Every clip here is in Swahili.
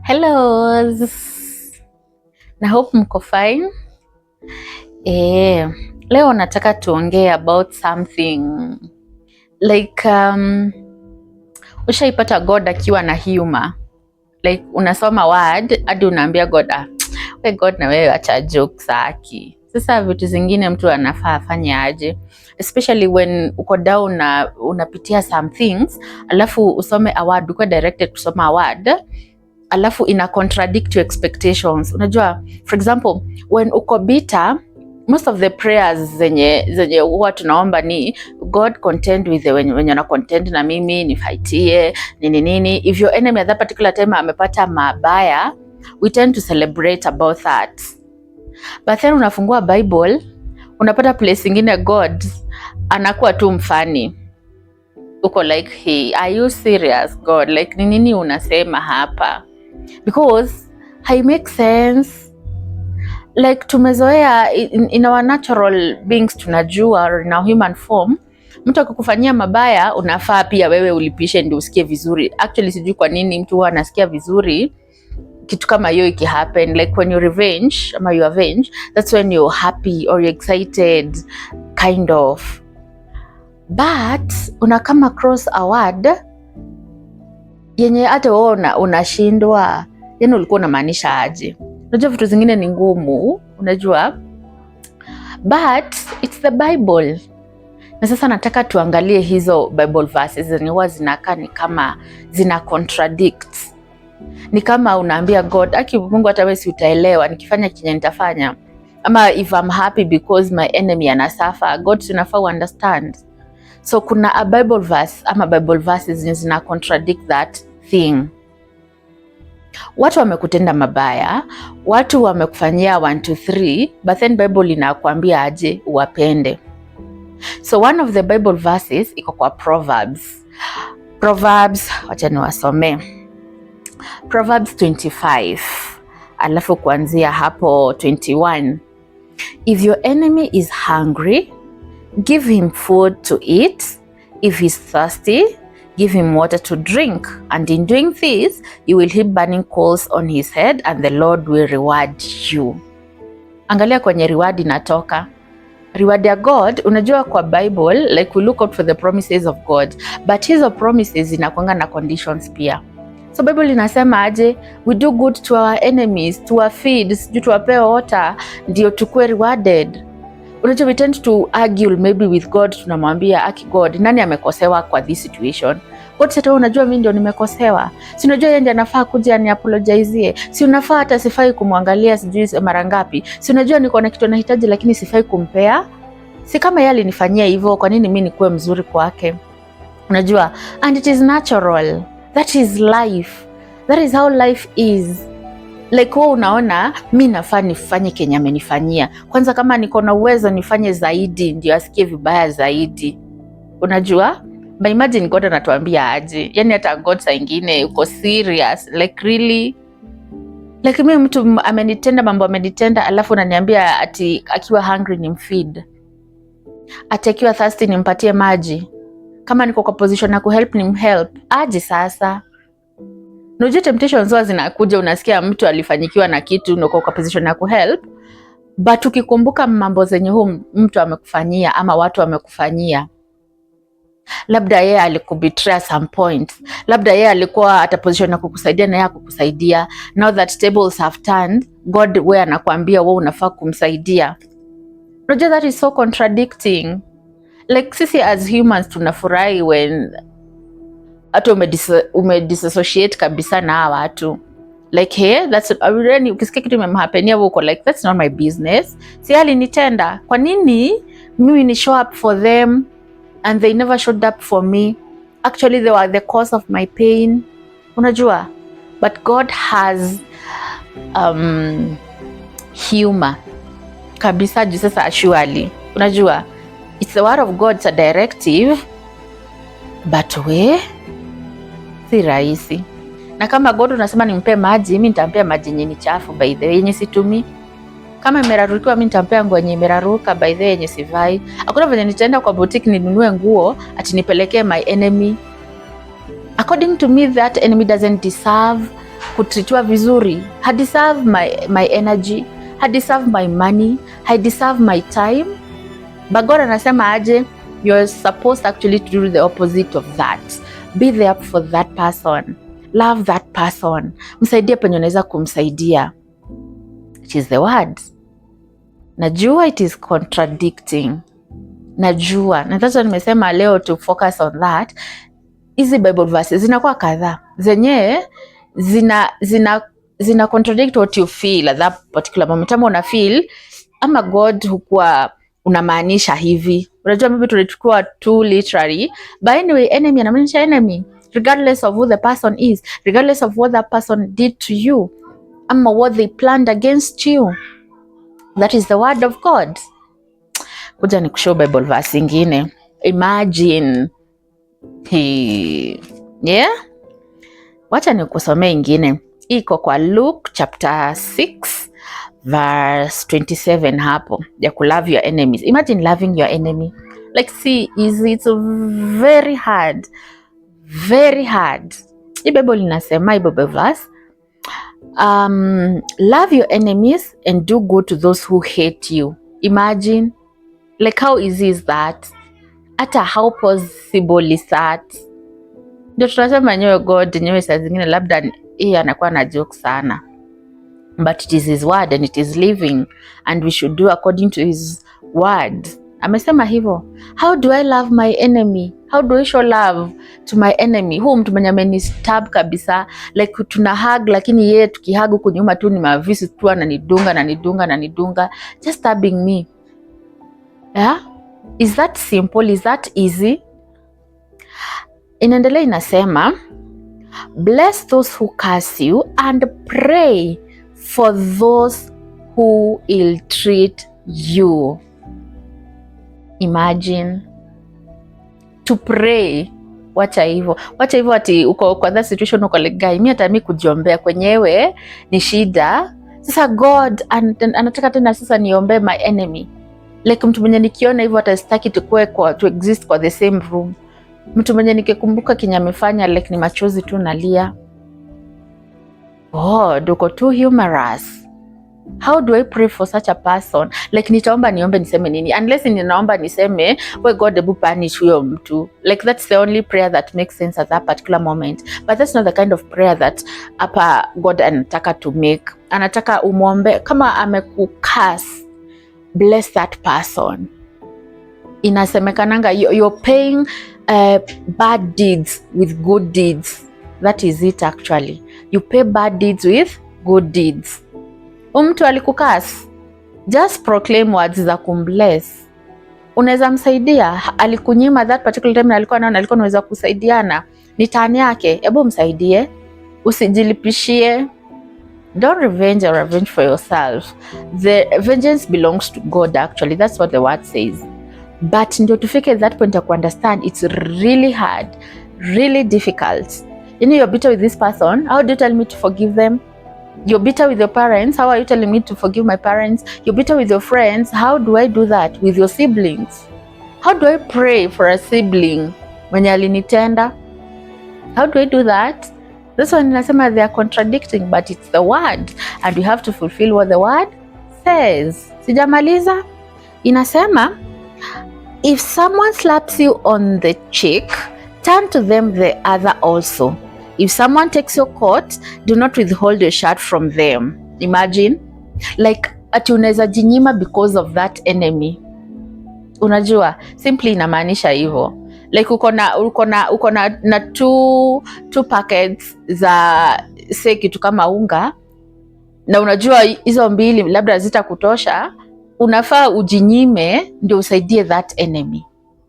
Hello, na hope mko fine. Leo nataka tuongee about something like ushaipata God akiwa na humor, like unasoma word hadi unaambia God, we God na wewe acha jokes haki. Sasa vitu zingine mtu anafaa afanye aje, especially when uko down na unapitia some things, alafu usome a word, uko directed kusoma a word alafu ina contradict your expectations. Unajua, for example, when uko bitter, most of the prayers zenye huwa tunaomba ni God contend with wenye na contend na mimi nifaitie nini. If your enemy at that particular time amepata mabaya, we tend to celebrate about that. But then unafungua Bible, unapata place ingine God anakuwa tu mfani. Uko like, hey, are you serious God? Like nini unasema hapa? Because hai make sense. Like tumezoea in our natural beings, tunajua or in our human form, mtu akikufanyia mabaya unafaa pia wewe ulipishe ndio usikie vizuri. Actually sijui kwa nini mtu huwa anasikia vizuri kitu kama hiyo iki happen, like when you revenge ama you avenge, that's when you're happy or you're excited kind of. But unakama across a word yenye hata wewe unashindwa, yani ulikuwa unamaanisha aje? Unajua vitu zingine ni ngumu, unajua, but it's the Bible. Na sasa nataka tuangalie hizo Bible verses zenye huwa zinakaa ni kama zina contradict. Ni kama unaambia God, aki Mungu hata wewe si utaelewa nikifanya kinye nitafanya, ama if I'm happy because my enemy anasuffer, God tunafaa understand. So kuna a Bible verse ama Bible verses zina contradict that thing. Watu wamekutenda mabaya, watu wamekufanyia 1 2 3, but then Bible inakuambia aje uwapende. So one of the Bible verses iko kwa Proverbs. Wacha niwasome. Proverbs 25, alafu kuanzia hapo 21. If your enemy is hungry, give him food to eat. If he's thirsty, give him water to drink. And in doing this, you will heap burning coals on his head, and the Lord will reward you. Angalia kwenye reward inatoka. Reward ya God, unajua kwa Bible, like we look out for the promises of God, but hizo promises zinakuanga na conditions pia. So Bible inasema aje, we do good to our enemies, to our feed, tuwapee water, ndio tukue rewarded. Unajua, we tend to argue maybe with God, tunamwambia aki God, nani amekosewa kwa this situation? God sasa unajua mimi ndio nimekosewa. Si unajua yeye ndiye anafaa kuja ni apologize. Si unafaa hata sifai kumwangalia sijui mara ngapi. Si unajua niko na kitu nahitaji lakini sifai kumpea. Si kama yeye alinifanyia hivyo, kwa nini mimi nikuwe mzuri kwake? Unajua, and it is natural. That is life. That is how life is. Like wewe unaona mimi nafaa nifanye kenye amenifanyia. Kwanza kama niko na uwezo nifanye zaidi ndio asikie vibaya zaidi. Unajua? But imagine God anatuambia aje. Yaani hata God saa ingine uko serious, like really? Like mimi mtu amenitenda mambo amenitenda, alafu unaniambia ati akiwa hungry ni mfeed. Ati akiwa thirsty nimpatie maji. Kama niko kwa position na kuhelp ni mhelp. Aje sasa? Unajua temptations huwa zinakuja, unasikia mtu alifanyikiwa na kitu uko kwa position ya kuhelp, but ukikumbuka mambo zenye huyu mtu amekufanyia ama watu wamekufanyia, labda yeye alikubetray some point, labda yeye alikuwa ata position ya kukusaidia na yeye kukusaidia. Now that tables have turned, God wewe anakuambia wewe unafaa kumsaidia. Unajua that is so contradicting. Like sisi as humans tunafurahi when hata umedisassociate kabisa na watu. Like hey, that's already ukisikia kitu imemhapenia uko like that's not my business. Si alinitenda. Kwa nini mimi ni show up for them and they never showed up for me? Actually they were the cause of my pain. Unajua? But God has humor kabisa juu sasa surely. Unajua? It's the word of God, it's a directive, but si rahisi. Na kama God unasema nimpe maji, mimi nitampea maji yenye ni chafu by the way, yenye situmi. Kama imerarukiwa mimi nitampea nguo yenye imeraruka by the way, yenye sivai. Hakuna vile nitaenda kwa boutique ninunue nguo ati nipelekee my enemy. According to me, that enemy doesn't deserve kutritiwa vizuri. I deserve my energy, I deserve my money, I deserve my time. But God anasema aje? You're supposed actually to do the opposite of that. Be there for that person, love that person, msaidie penye unaweza kumsaidia. It is the word. Najua it is contradicting, najua, na sasa nimesema leo to focus on that. Hizi Bible verses zinakuwa kadhaa zenye zina contradict what you feel at that particular moment. Ama una feel ama God hukuwa unamaanisha hivi. Unajua maybe tulichukua too literally, but anyway, enemy anamaanisha enemy regardless of who the person is, regardless of what that person did to you ama what they planned against you. That is the word of God. Kuja ni kushow Bible verse ingine. Imagine wacha ni kusomea ingine. Iko kwa Luke chapter 6 verse 27 hapo, ya ku love your enemies. Imagine loving your enemy. Like, see, it's very hard. Very hard. Hii Bible inasema, hii Bible verse, love your enemies and do good to those who hate you. Imagine, like, how easy is that? Hata how possible is that? Ndio tunasema nyewe God nyewe saa zingine labda hii anakuwa na joke sana, but it is his word and it is living and we should do according to his word. Amesema hivyo. How do I love my enemy? How do I show love to my enemy? Huu mtu mwenye amenistab kabisa, like tuna hug, lakini yeye tukihug huko nyuma tu ni mavisi tu, ananidunga, just stabbing me. Yeah? Is that simple? Is that easy? Inaendelea inasema, bless those who curse you and pray for those who ill-treat you. Imagine, to pray. Wacha hivyo ati uko kwa that situation, uko like, guy, mimi hata mimi kujiombea kwenyewe ni shida. Sasa God anataka tena sasa niombe my enemy. Like, mtu mwenye nikiona hivyo atastaki tukue to exist kwa the same room. Mtu mwenye nikikumbuka kinya amefanya, like ni machozi tu nalia. God, uko too humorous. How do I pray for such a person? Like, nitaomba niombe niseme nini? Unless ninaomba niseme, we God, ebu punish huyo mtu. Like, that's the only prayer that makes sense at that particular moment. But that's not the kind of prayer that hapa God anataka to make. Anataka umwombe, kama amekukas, bless that person. Inasemekananga, you're paying bad deeds with good deeds. That is it actually. You pay bad deeds with good deeds. Mtu alikukas, just proclaim words za kumbless. Unaweza msaidia, alikunyima that particular time na alikuwa anaweza kusaidiana, ni tani yake, hebu msaidie, usijilipishie. Don't revenge or revenge for yourself. The vengeance belongs to God actually. That's what the word says. But ndio tufike that point to understand it's really hard, really difficult. You know, you're bitter with this person. How do you tell me to forgive them? You're bitter with your parents. How are you telling me to forgive my parents? You're bitter with your friends. How do I do that with your siblings? How do I pray for a sibling mwenye alinitenda? How do I do that? This one inasema they are contradicting, but it's the word and we have to fulfill what the word says. Sijamaliza. Inasema, if someone slaps you on the cheek, turn to them the other also. If someone takes your coat, do not withhold your shirt from them. Imagine, like, ati unaweza jinyima because of that enemy. Unajua, simply inamaanisha hivyo. Like, uko na two packets za say kitu kama unga, na unajua hizo mbili labda zitakutosha, unafaa ujinyime ndio usaidie that enemy.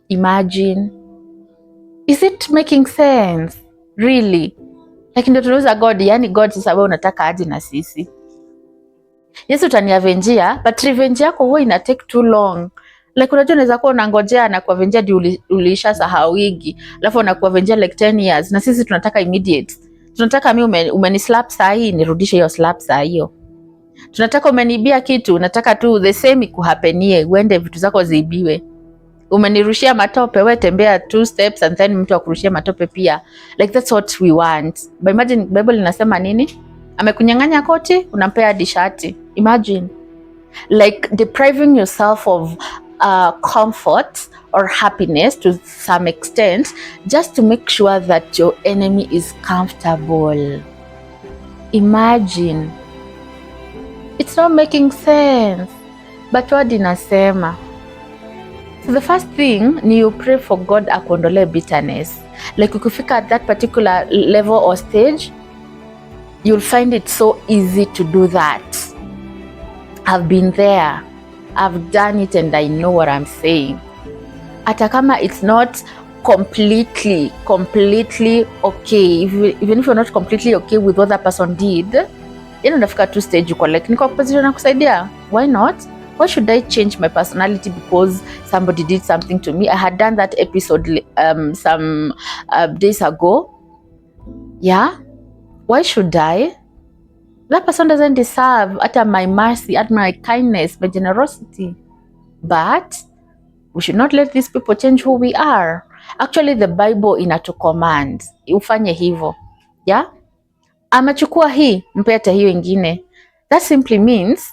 Imagine. Is it making sense? Really? Like, ndio tunauza God, yani God sasa wewe unataka aje na sisi? Yesu utaniavenjia, but revenge yako huwa ina take too long. Like, unajua unaweza kuwa unangojea na kuavenjia di ulisha sahawigi, alafu unakuavenjia like 10 years, na sisi tunataka immediate. Tunataka mimi umenislap saa hii nirudishe hiyo slap saa hiyo. Tunataka umenibia kitu, unataka tu the same ikuhapenie, uende vitu zako ziibiwe. Umenirushia matope, we tembea 2 steps and then mtu akurushia matope pia. Like, that's what we want. But imagine Bible inasema nini? Amekunyang'anya koti, unampea hadi shati. Imagine, like depriving yourself of comfort or happiness to some extent just to make sure that your enemy is comfortable. Imagine, it's not making sense, but what inasema. So the first thing ni you pray for God akuondolee bitterness. Like ukifika at that particular level or stage, you'll find it so easy to do that. I've been there, I've done it, and I know what I'm saying. Hata kama it's not completely okay, even if you're not completely okay with what that person did, yani unafika tu stage uko like, niko position na kusaidia, why not? Why should I change my personality because somebody did something to me? I had done that episode some days ago. Yeah, why should I? That person doesn't deserve at my mercy, at my kindness, my generosity. But we should not let these people change who we are. Actually, the Bible inatucommand ufanye hivyo. Yeah? Amechukua hii, mpete hiyo ingine. That simply means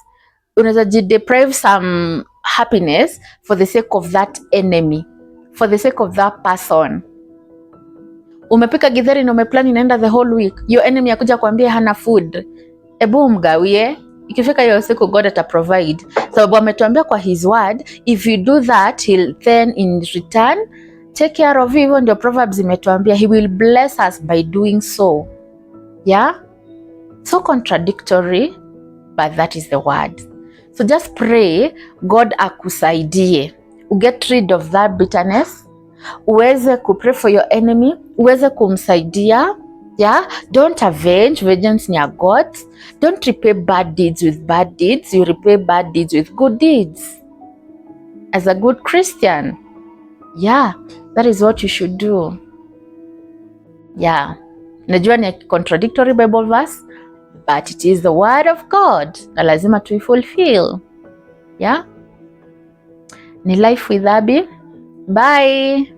unaweza deprive some happiness for the sake of that enemy, for the sake of that person. Umepika githeri na umeplan inaenda the whole week. Your enemy akuja kuambia hana food. Ebu mgawie. Ikifika hiyo siku God ata provide. Sababu ametuambia kwa his word, if you do that, he'll then in return take care of you. Ndio Proverbs imetuambia he will bless us by doing so. Yeah? So contradictory, but that is the word. So just pray God akusaidie. Get rid of that bitterness. Uweze kupray for your enemy. Uweze kumsaidia. Yeah, don't avenge. Vengeance ni ya God. Don't repay bad deeds with bad deeds. You repay bad deeds with good deeds. As a good Christian, yeah, that is what you should do. Yeah, najua ni contradictory Bible verse, but it is the word of God na lazima tuifulfill. Yeah, ni Life with Abby. Bye.